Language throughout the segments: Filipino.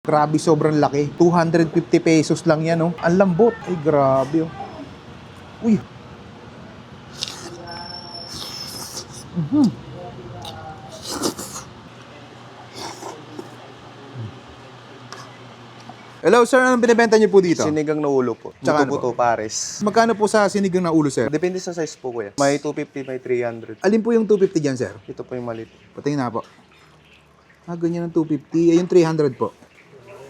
Grabe, sobrang laki. 250 pesos lang yan, oh. Ang lambot. Ay, grabe, oh. Uy. Hello, sir. Anong binibenta niyo po dito? Sinigang na ulo po. Tsaka ano Buto-buto, pares. Magkano po sa sinigang na ulo, sir? Depende sa size po, kuya. May 250, may 300. Alin po yung 250 dyan, sir? Ito po yung maliit. Patingin na po. Ah, ganyan ang 250. Ay, yung 300 po.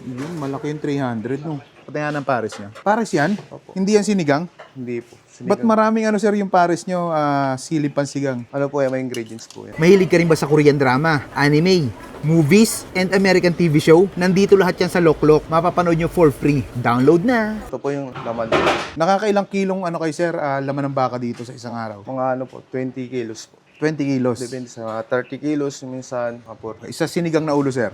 Yun, malaki yung 300, no? Patingin ng pares niya. Pares yan? Opo. Hindi yan sinigang? Hindi po. Ba't maraming ano, sir, yung pares nyo, silip pansigang? Ano po yan? May ingredients po yan. Mahilig ka rin ba sa Korean drama, anime, movies, and American TV show? Nandito lahat yan sa Loklok. Mapapanood nyo for free. Download na! Ito po yung laman. Nakakailang kilong ano kay sir, laman ng baka dito sa isang araw? Mga ano po, 20 kilos po. 20 kilos. Depende sa mga 30 kilos, minsan, kapor. Isa sinigang na ulo, sir.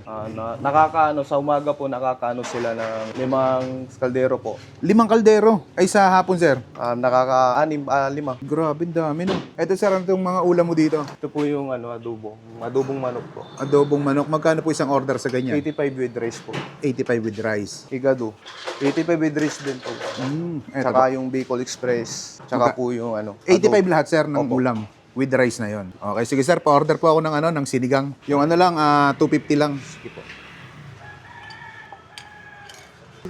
Nakakaano, sa umaga po, nakakaano sila ng 5 kaldero po. 5 kaldero. Ay sa hapon, sir. Nakaka-6, 5. Grabe, dami, no? Ito, sir, ano itong mga ulam mo dito? Ito po yung ano, adobo. Adobong manok po. Adobong manok. Magkano po isang order sa ganyan? 85 with rice po. 85 with rice. Igado. 85 with rice din po. Eto Tsaka yung Bicol Express. Tsaka po yung ano. 85 lahat, sir, ng Opo. ulam. With rice na yon. Okay, sige sir, pa-order po ako ng ano, ng sinigang. Yung ano lang, 250 lang. Sige po.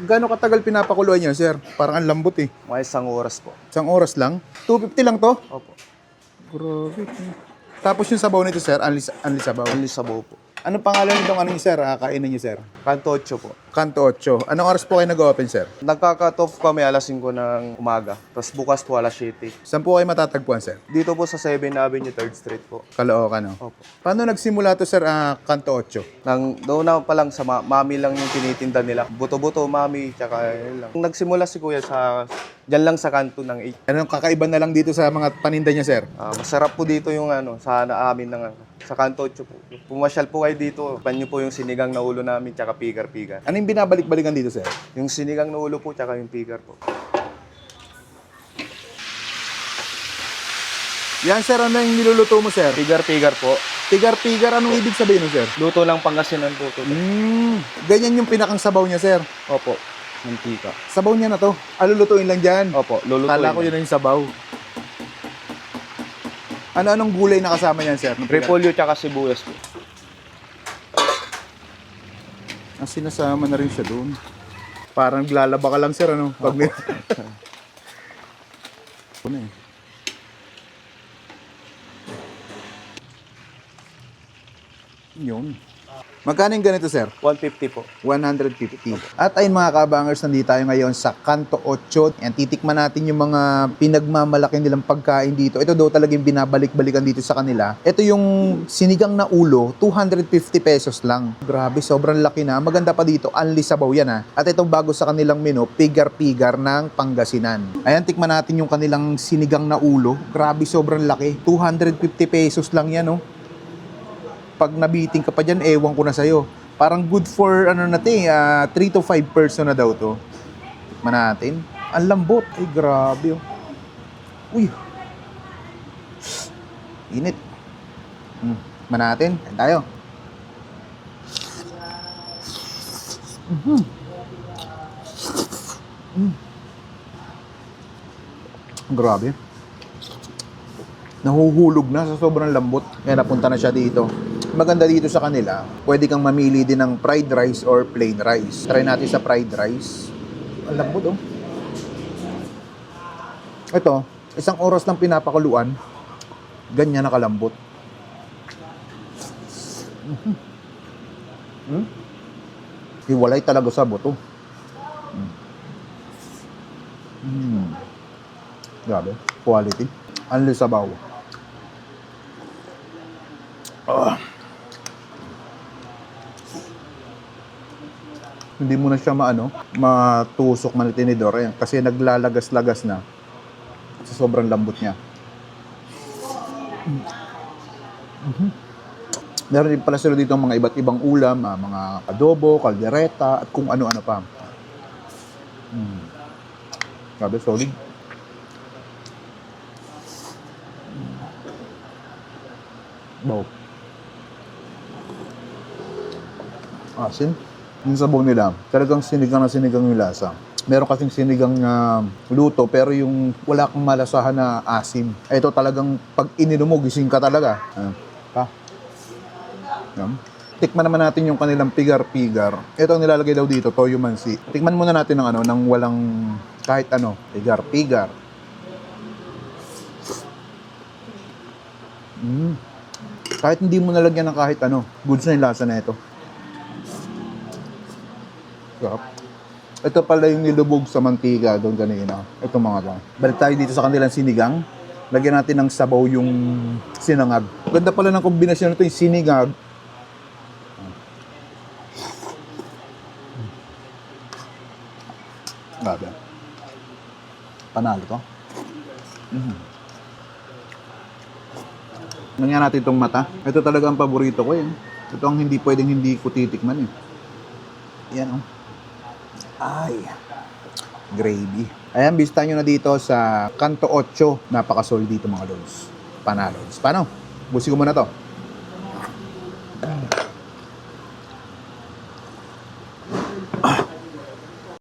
Gaano katagal pinapakuluan niyo, sir? Parang ang lambot eh. Mga 1 oras po. Isang oras lang? 250 lang to? Opo. Grabe. Tapos yung sabaw nito, sir, anli sabaw. Only sabaw po. Anong pangalan nitong ano niyo, sir? Kainin niyo, sir? Kanto 8 po. Kanto 8. Anong oras po kayo nag-open, sir? Nagka-cut off kami alas 5 ng umaga. Tapos bukas po alas 7. Saan po kayo matatagpuan, sir? Dito po sa 7 Avenue, 3rd Street po. Caloocan, no? Opo. Paano nagsimula to, sir, Kanto 8? Doon na pa lang sa mami lang yung tinitinda nila. Buto-buto, mami, tsaka yun lang. Nagsimula si kuya dyan lang sa kanto ng 8. Anong kakaiba na lang dito sa mga paninda niya, sir? Masarap po dito yung ano, sa amin ng sa kanto 8 po. Pumasyal po kayo dito, panyo po yung sinigang na ulo namin, tsaka pigar-pigar. Ano yung binabalik-balikan dito, sir? Yung sinigang na ulo po, tsaka yung pigar po. Yan, sir, ano yung niluluto mo, sir? Pigar-pigar po. Pigar-pigar, anong ibig sabihin nun, sir? Luto lang Pangasinan po ito. Ganyan yung pinakang sabaw niya, sir. Opo, mantika. Sabaw niya na to. Alulutuin lang dyan. Opo, lulutuin. Kala ko yun na yung sabaw. Ano-anong gulay na kasama niyan, sir? Repolyo tsaka sibuyas po. Sinasama na rin siya doon. Parang naglalaba ka lang, sir, ano? Pag Ano eh. Yun. Magkano yung ganito, sir? 150 po. 150. At ayun mga kabangers, nandito tayo ngayon sa Kanto 8. Yan, titikman natin yung mga pinagmamalaki nilang pagkain dito. Ito daw talagang binabalik-balikan dito sa kanila. Ito yung sinigang na ulo, 250 pesos lang. Grabe, sobrang laki na. Maganda pa dito, anli sabaw yan ha. At itong bago sa kanilang menu, pigar-pigar ng Pangasinan. Ayan, tikman natin yung kanilang sinigang na ulo. Grabe, sobrang laki. 250 pesos lang yan, oh. Pag nabiting ka pa dyan, ewan ko na sa'yo. Parang good for, 3 to 5 person na daw to. Tikman natin. Ang lambot. Ay, grabe, oh. Uy. Init. Tikman natin. Ayan tayo. Grabe. Nahuhulog na sa sobrang lambot. Kaya napunta na siya dito. Maganda dito sa kanila, pwede kang mamili din ng fried rice or plain rice. Try natin sa fried rice. Ang lambot, oh. Ito, 1 oras lang pinapakuluan, ganyan nakalambot. Hiwalay talaga sa buto. Grabe, quality. Anli sabaw. Hindi mo na siya matusok man tinidor. Ayan, kasi naglalagas-lagas na. Sa sobrang lambot niya. Meron din pala sila dito mga iba't ibang ulam, mga adobo, kaldereta, at kung ano-ano pa. Grabe, solid. Wow. Asin. Yung sabaw nila, talagang sinigang na sinigang yung lasa. Meron kasing sinigang na luto, pero yung wala kang malasahan na asim. Ito talagang pag ininom mo, gising ka talaga. Pa. Yan. Tikman naman natin yung kanilang pigar-pigar. Ito ang nilalagay daw dito, toyo mansi. Tikman muna natin ng ano, ng walang kahit ano, pigar-pigar. Kahit hindi mo nalagyan ng kahit ano, goods na yung lasa na ito. Sarap. Ito pala yung nilubog sa mantika doon kanina. Ito mga to. Balik tayo dito sa kanilang sinigang. Lagyan natin ng sabaw yung sinangag. Ganda pala ng kombinasyon nito yung siningag. Grabe. Panalo to. Nangyari natin itong mata. Ito talaga ang paborito ko eh. Ito ang hindi pwedeng hindi ko titikman eh. Yan oh. Ay. Gravy. Ayan, bisita nyo na dito sa Kanto 8. Napakasol dito mga lods. Panalo. Paano? Busi ko muna to.